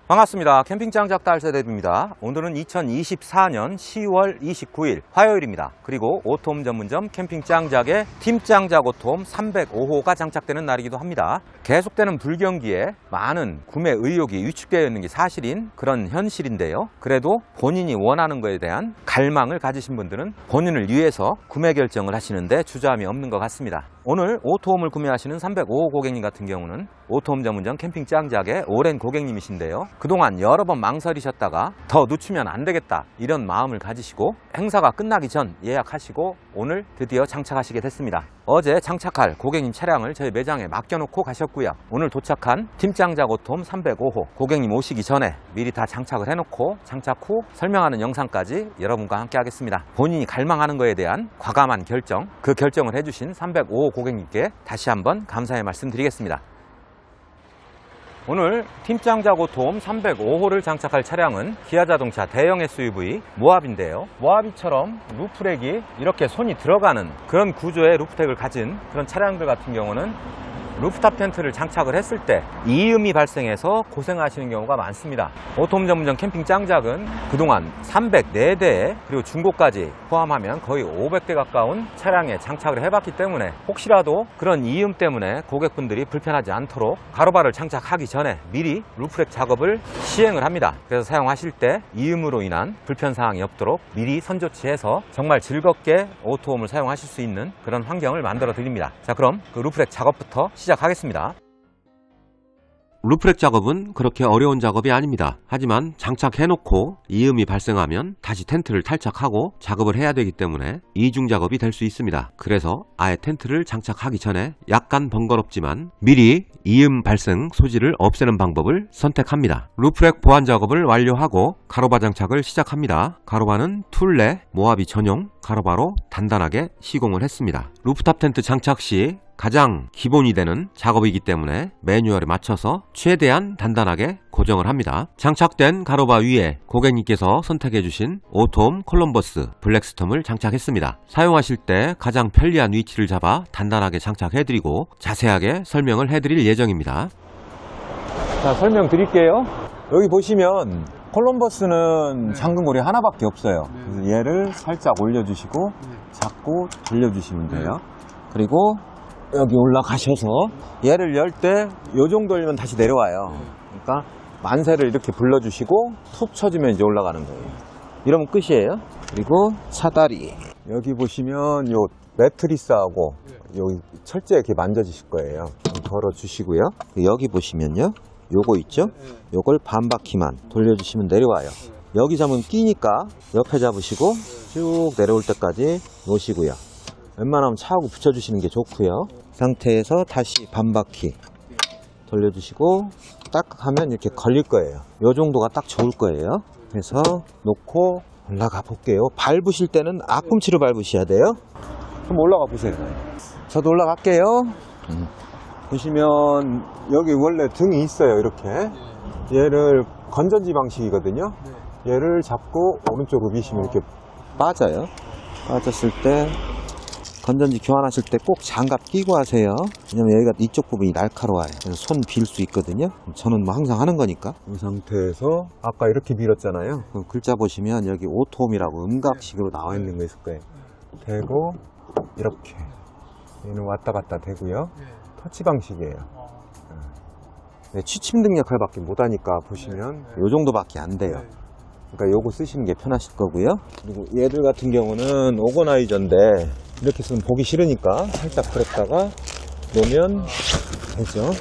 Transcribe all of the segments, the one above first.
반갑습니다. 캠핑장 작달세대입니다. 오늘은 2024년 10월 29일 화요일입니다. 그리고 오토홈 전문점 캠핑장작의 팀장작 오토홈 305호가 장착되는 날이기도 합니다. 계속되는 불경기에 많은 구매 의욕이 위축되어 있는 게 사실인 그런 현실인데요. 그래도 본인이 원하는 것에 대한 갈망을 가지신 분들은 본인을 위해서 구매 결정을 하시는데 주저함이 없는 것 같습니다. 오늘 오토홈을 구매하시는 305호 고객님 같은 경우는 오토홈 전문점 캠핑장작의 오랜 고객님이신데요. 그동안 여러 번 망설이셨다가 더 늦추면 안 되겠다 이런 마음을 가지시고 행사가 끝나기 전 예약하시고 오늘 드디어 장착하시게 됐습니다. 어제 장착할 고객님 차량을 저희 매장에 맡겨놓고 가셨고요. 오늘 도착한 팀장작 오토홈 305호 고객님 오시기 전에 미리 다 장착을 해놓고 장착 후 설명하는 영상까지 여러분과 함께 하겠습니다. 본인이 갈망하는 것에 대한 과감한 결정, 그 결정을 해주신 305호 고객님께 다시 한번 감사의 말씀 드리겠습니다. 오늘 팀장작 오토홈 305호를 장착할 차량은 기아자동차 대형 SUV 모하비인데요. 모하비처럼 루프렉이 이렇게 손이 들어가는 그런 구조의 루프렉을 가진 그런 차량들 같은 경우는 루프탑 텐트를 장착을 했을 때 이음이 발생해서 고생하시는 경우가 많습니다. 오토홈 전문점 캠핑장작은 그동안 304대에 그리고 중고까지 포함하면 거의 500대 가까운 차량에 장착을 해봤기 때문에 혹시라도 그런 이음 때문에 고객분들이 불편하지 않도록 가로바를 장착하기 전에 미리 루프렉 작업을 시행을 합니다. 그래서 사용하실 때 이음으로 인한 불편사항이 없도록 미리 선조치해서 정말 즐겁게 오토홈을 사용하실 수 있는 그런 환경을 만들어 드립니다. 자, 그럼 그 루프렉 작업부터 시작하겠습니다. 루프렉 작업은 그렇게 어려운 작업이 아닙니다. 하지만 장착해놓고 이음이 발생하면 다시 텐트를 탈착하고 작업을 해야 되기 때문에 이중 작업이 될 수 있습니다. 그래서 아예 텐트를 장착하기 전에 약간 번거롭지만 미리 이음 발생 소지를 없애는 방법을 선택합니다. 루프렉 보완 작업을 완료하고 가로바 장착을 시작합니다. 가로바는 툴레 모하비 전용 가로바로 단단하게 시공을 했습니다. 루프탑 텐트 장착 시 가장 기본이 되는 작업이기 때문에 매뉴얼에 맞춰서 최대한 단단하게 고정을 합니다. 장착된 가로바 위에 고객님께서 선택해주신 오토홈 콜럼버스 블랙스톰을 장착했습니다. 사용하실 때 가장 편리한 위치를 잡아 단단하게 장착해드리고 자세하게 설명을 해드릴 예정입니다. 자, 설명드릴게요. 여기 보시면 콜럼버스는 잠금고리 하나밖에 없어요. 그래서 얘를 살짝 올려주시고 잡고 돌려주시면 돼요. 그리고 여기 올라가셔서 얘를 열 때 이 정도 열면 다시 내려와요. 그러니까 만세를 이렇게 불러주시고 툭 쳐주면 이제 올라가는 거예요. 이러면 끝이에요. 그리고 사다리 여기 보시면 요 매트리스하고 여기 철제 이렇게 만져주실 거예요. 걸어 주시고요. 여기 보시면요, 요거 있죠? 요걸 반 바퀴만 돌려주시면 내려와요. 여기 잡으면 끼니까 옆에 잡으시고 쭉 내려올 때까지 놓으시고요. 웬만하면 차하고 붙여주시는 게 좋고요. 상태에서 다시 반 바퀴 돌려주시고 딱 하면 이렇게 걸릴 거예요. 요 정도가 딱 좋을 거예요. 그래서 놓고 올라가 볼게요. 밟으실 때는 앞꿈치로 밟으셔야 돼요. 한번 올라가 보세요. 저도 올라갈게요. 보시면 여기 원래 등이 있어요. 이렇게 얘를 건전지 방식이거든요. 얘를 잡고 오른쪽으로 미시면 이렇게 빠져요. 빠졌을 때 건전지 교환하실 때 꼭 장갑 끼고 하세요. 왜냐면 여기가 이쪽 부분이 날카로워요. 그래서 손 빌 수 있거든요. 저는 뭐 항상 하는 거니까. 이 상태에서 아까 이렇게 밀었잖아요. 그 글자 보시면 여기 오토홈이라고 음각식으로 나와 있는 거 있을 거예요. 대고 이렇게 얘는 왔다 갔다 되고요. 터치 방식이에요. 네, 취침 등 역할밖에 못하니까 보시면 이 정도밖에 안 돼요. 그러니까 요거 쓰시는 게 편하실 거고요. 그리고 얘들 같은 경우는 오거나이저인데 이렇게 쓰면 보기 싫으니까 살짝 그랬다가 놓으면 되죠.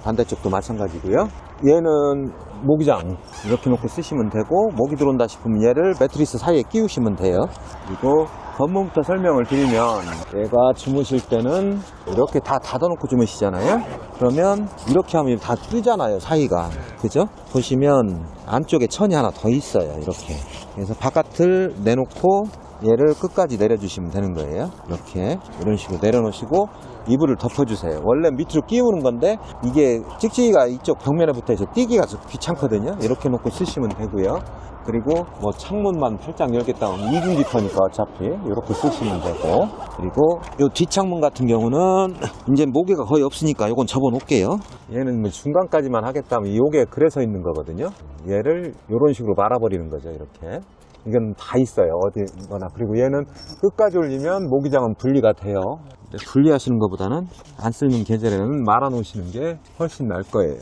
반대쪽도 마찬가지고요. 얘는 모기장 이렇게 놓고 쓰시면 되고, 모기 들어온다 싶으면 얘를 매트리스 사이에 끼우시면 돼요. 그리고 전문부터 설명을 드리면 얘가 주무실 때는 이렇게 다 닫아놓고 주무시잖아요. 그러면 이렇게 하면 다 뜨잖아요, 사이가. 그죠? 보시면 안쪽에 천이 하나 더 있어요, 이렇게. 그래서 바깥을 내놓고 얘를 끝까지 내려주시면 되는 거예요. 이렇게 이런 식으로 내려놓으시고 이불을 덮어주세요. 원래 밑으로 끼우는 건데 이게 찍찍이가 이쪽 벽면에 붙어있어 띄기가 좀 귀찮거든요. 이렇게 놓고 쓰시면 되고요. 그리고 뭐 창문만 활짝 열겠다 하면 이중지퍼니까 어차피 이렇게 쓰시면 되고, 그리고 이 뒷창문 같은 경우는 이제 모기가 거의 없으니까 이건 접어 놓을게요. 얘는 뭐 중간까지만 하겠다 하면 요게 그래서 있는 거거든요. 얘를 이런 식으로 말아버리는 거죠. 이렇게 이건 다 있어요, 어디거나. 그리고 얘는 끝까지 올리면 모기장은 분리가 돼요. 근데 분리하시는 것보다는 안 쓰는 계절에는 말아 놓으시는 게 훨씬 나을 거예요.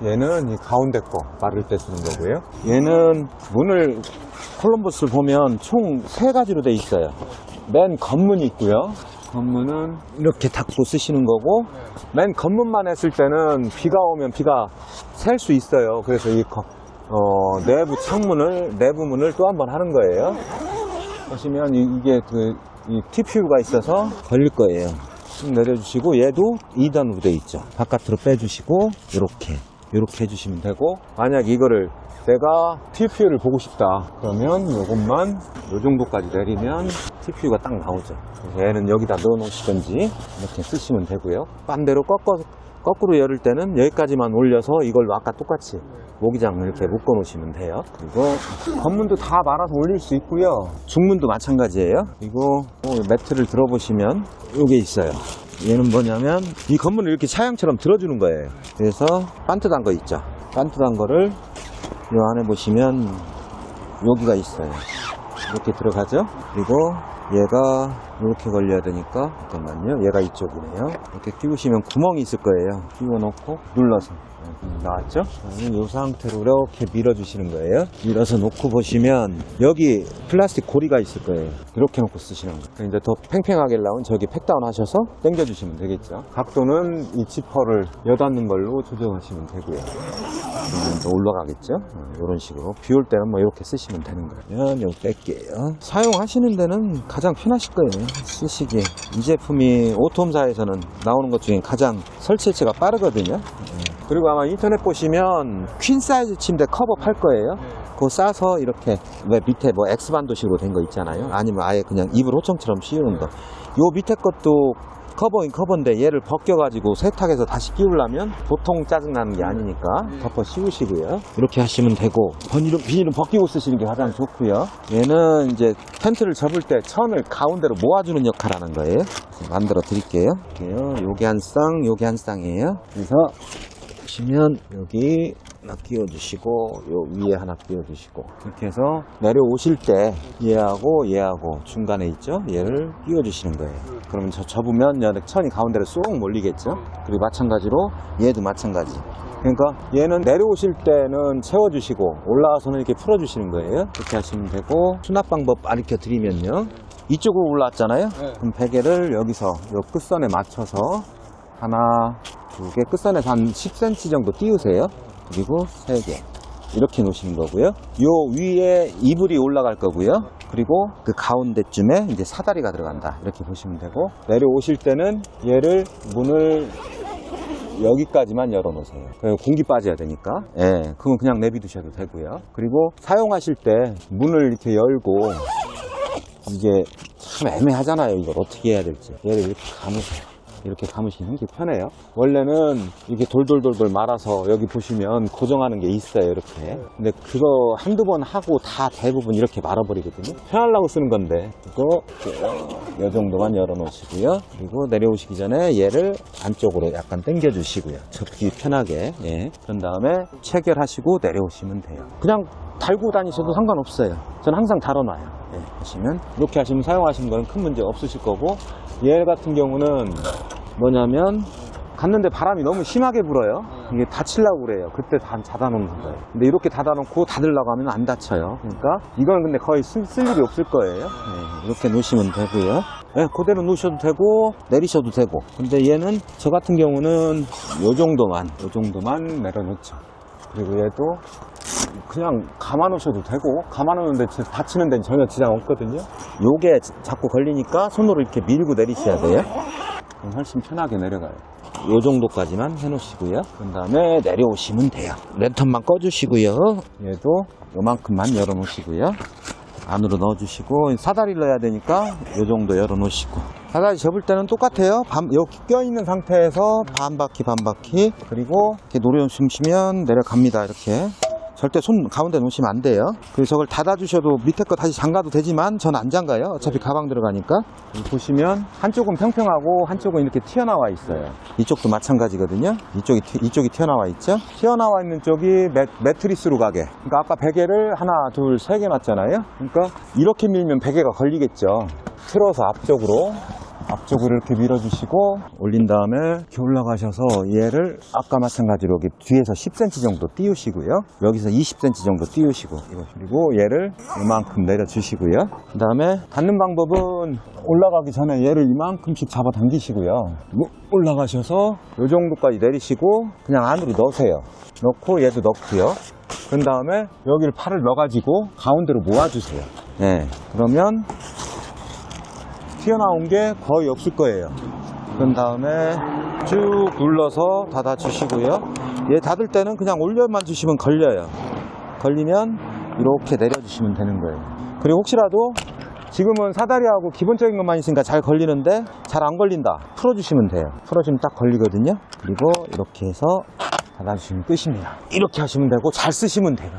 얘는 이 가운데 거 마를 때 쓰는 거고요. 얘는 문을, 콜럼버스를 보면 총 3가지로 돼 있어요. 맨 겉문이 있고요. 겉문은 이렇게 닫고 쓰시는 거고, 맨 겉문만 했을 때는 비가 오면 비가 셀 수 있어요. 그래서 이 내부 창문을, 내부 문을 또 한 번 하는 거예요. 보시면 이게 이 TPU가 있어서 걸릴 거예요. 쭉 내려주시고, 얘도 2단으로 돼 있죠. 바깥으로 빼주시고 이렇게 해주시면 되고, 만약 이거를 내가 TPU를 보고 싶다 그러면 요것만 요 정도까지 내리면 TPU가 딱 나오죠. 그래서 얘는 여기다 넣어 놓으시든지 이렇게 쓰시면 되고요. 반대로 거꾸로 열을 때는 여기까지만 올려서 이걸 아까 똑같이 모기장을 이렇게 묶어 놓으시면 돼요. 그리고 겉문도 다 말아서 올릴 수 있고요. 중문도 마찬가지예요. 그리고 매트를 들어보시면 요게 있어요. 얘는 뭐냐면 이 겉문을 이렇게 차양처럼 들어주는 거예요. 그래서 반트단 거 있죠. 반트단 거를 이 안에 보시면 여기가 있어요. 이렇게 들어가죠. 그리고 얘가 이렇게 걸려야 되니까, 잠깐만요, 얘가 이쪽이네요. 이렇게 끼우시면 구멍이 있을 거예요. 끼워 놓고 눌러서 나왔죠? 이 상태로 이렇게 밀어주시는 거예요. 밀어서 놓고 보시면 여기 플라스틱 고리가 있을 거예요. 이렇게 놓고 쓰시는 거예요. 이제 더 팽팽하게 나온 저기 팩다운 하셔서 당겨주시면 되겠죠. 각도는 이 지퍼를 여닫는 걸로 조정하시면 되고요. 또 올라가겠죠. 이런 식으로 비 올 때는 뭐 이렇게 쓰시면 되는 거예요. 여기 뺄게요. 사용하시는 데는 가장 편하실 거예요, 쓰시기에. 이 제품이 오톰사에서는 나오는 것 중에 가장 설치체가 빠르거든요. 그리고 아마 인터넷 보시면 퀸 사이즈 침대 커버 팔 거예요. 그거 싸서 이렇게 왜 밑에 뭐 X반도식으로 된 거 있잖아요. 아니면 아예 그냥 이불 호청처럼 씌우는 거. 요 밑에 것도 커버인 커버인데 얘를 벗겨가지고 세탁해서 다시 끼우려면 보통 짜증나는 게 아니니까 덮어 씌우시고요. 이렇게 하시면 되고, 비닐은 벗기고 쓰시는 게 가장 좋고요. 얘는 이제 텐트를 접을 때 천을 가운데로 모아주는 역할을 하는 거예요. 만들어 드릴게요. 요게 한 쌍, 요게 한 쌍이에요. 그래서 보시면 여기 하나 끼워주시고 요 위에 하나 끼워주시고, 이렇게 해서 내려오실 때 얘하고 중간에 있죠, 얘를 끼워주시는 거예요. 그러면 접으면 천이 가운데로 쏙 몰리겠죠. 그리고 마찬가지로 얘도 마찬가지. 그러니까 얘는 내려오실 때는 채워주시고 올라와서는 이렇게 풀어주시는 거예요. 이렇게 하시면 되고, 수납 방법 가르쳐 드리면요, 이쪽으로 올라왔잖아요. 그럼 베개를 여기서 요 끝선에 맞춰서 하나, 두 개, 끝선에서 한 10cm 정도 띄우세요. 그리고 3개 이렇게 놓으시는 거고요. 요 위에 이불이 올라갈 거고요. 그리고 그 가운데쯤에 이제 사다리가 들어간다, 이렇게 보시면 되고, 내려오실 때는 얘를 문을 여기까지만 열어놓으세요. 공기 빠져야 되니까. 예, 그건 그냥 내비두셔도 되고요. 그리고 사용하실 때 문을 이렇게 열고, 이게 참 애매하잖아요. 이걸 어떻게 해야 될지. 얘를 이렇게 감으세요. 이렇게 감으시는 게 편해요. 원래는 이렇게 돌돌돌돌 말아서 여기 보시면 고정하는 게 있어요, 이렇게. 근데 그거 한두 번 하고 다 대부분 이렇게 말아버리거든요. 편하려고 쓰는 건데, 이거 이 정도만 열어놓으시고요. 그리고 내려오시기 전에 얘를 안쪽으로 약간 당겨주시고요. 접기 편하게. 예. 그런 다음에 체결하시고 내려오시면 돼요. 그냥 달고 다니셔도 상관없어요. 저는 항상 달아놔요. 예. 하시면 이렇게 하시면 사용하시는 거는 큰 문제 없으실 거고, 얘 같은 경우는 뭐냐면 갔는데 바람이 너무 심하게 불어요. 이게 다치려고 그래요. 그때 다 닫아놓는 거예요. 근데 이렇게 닫아놓고 닫으려고 하면 안 닫혀요. 그러니까 이건 근데 거의 쓸 일이 없을 거예요. 네, 이렇게 놓으시면 되고요. 네, 그대로 놓으셔도 되고 내리셔도 되고. 근데 얘는 저 같은 경우는 요 정도만 내려놓죠. 그리고 얘도 그냥 감아놓으셔도 되고, 감아놓는데 다치는 데는 전혀 지장 없거든요. 요게 자꾸 걸리니까 손으로 이렇게 밀고 내리셔야 돼요. 그럼 훨씬 편하게 내려가요. 요 정도까지만 해놓으시고요. 그 다음에 내려오시면 돼요. 랜턴만 꺼주시고요. 얘도 요만큼만 열어놓으시고요. 그 안으로 넣어주시고 사다리를 넣어야 되니까 이 정도 열어놓으시고 사다리 접을 때는 똑같아요. 여기 껴있는 상태에서 반 바퀴 그리고 이렇게 노려주시면 내려갑니다. 이렇게 절대 손 가운데 놓으시면 안 돼요. 그래서 저걸 닫아주셔도 밑에 거 다시 잠가도 되지만 전 안 잠가요. 어차피 가방 들어가니까. 여기 보시면 한쪽은 평평하고 한쪽은 이렇게 튀어나와 있어요. 이쪽도 마찬가지거든요. 이쪽이 튀어나와 있죠. 튀어나와 있는 쪽이 매트리스로 가게. 그러니까 아까 베개를 하나, 둘, 세 개 놨잖아요. 그러니까 이렇게 밀면 베개가 걸리겠죠. 틀어서 앞쪽으로 이렇게 밀어주시고 올린 다음에 이렇게 올라가셔서 얘를 아까 마찬가지로 여기 뒤에서 10cm 정도 띄우시고요. 여기서 20cm 정도 띄우시고 그리고 얘를 이만큼 내려주시고요. 그 다음에 닫는 방법은 올라가기 전에 얘를 이만큼씩 잡아 당기시고요. 그리고 올라가셔서 이 정도까지 내리시고 그냥 안으로 넣으세요. 넣고 얘도 넣고요. 그 다음에 여기를 팔을 넣어가지고 가운데로 모아주세요. 네, 그러면 튀어나온 게 거의 없을 거예요. 그런 다음에 쭉 눌러서 닫아주시고요. 얘 닫을 때는 그냥 올려만 주시면 걸려요. 걸리면 이렇게 내려주시면 되는 거예요. 그리고 혹시라도 지금은 사다리하고 기본적인 것만 있으니까 잘 걸리는데 잘 안 걸린다. 풀어주시면 돼요. 풀어주면 딱 걸리거든요. 그리고 이렇게 해서 닫아주시면 끝입니다. 이렇게 하시면 되고 잘 쓰시면 돼요.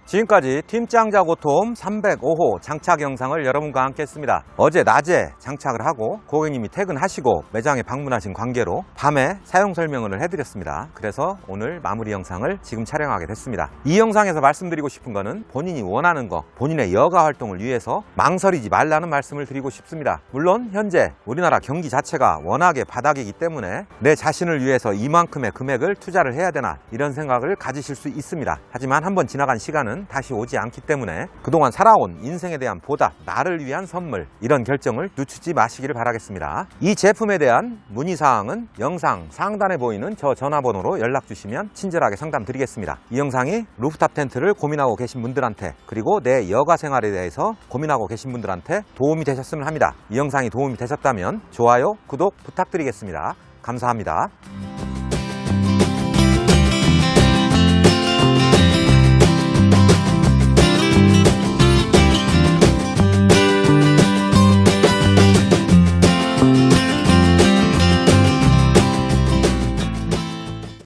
지금까지 팀짱작 오톰 305호 장착 영상을 여러분과 함께 했습니다. 어제 낮에 장착을 하고 고객님이 퇴근하시고 매장에 방문하신 관계로 밤에 사용 설명을 해드렸습니다. 그래서 오늘 마무리 영상을 지금 촬영하게 됐습니다. 이 영상에서 말씀드리고 싶은 거는 본인이 원하는 거, 본인의 여가 활동을 위해서 망설이지 말라는 말씀을 드리고 싶습니다. 물론 현재 우리나라 경기 자체가 워낙에 바닥이기 때문에 내 자신을 위해서 이만큼의 금액을 투자를 해야 되나 이런 생각을 가지실 수 있습니다. 하지만 한번 지나간 시간은 다시 오지 않기 때문에 그동안 살아온 인생에 대한 보답, 나를 위한 선물 이런 결정을 늦추지 마시기를 바라겠습니다. 이 제품에 대한 문의사항은 영상 상단에 보이는 저 전화번호로 연락주시면 친절하게 상담 드리겠습니다. 이 영상이 루프탑 텐트를 고민하고 계신 분들한테 그리고 내 여가 생활에 대해서 고민하고 계신 분들한테 도움이 되셨으면 합니다. 이 영상이 도움이 되셨다면 좋아요, 구독 부탁드리겠습니다. 감사합니다.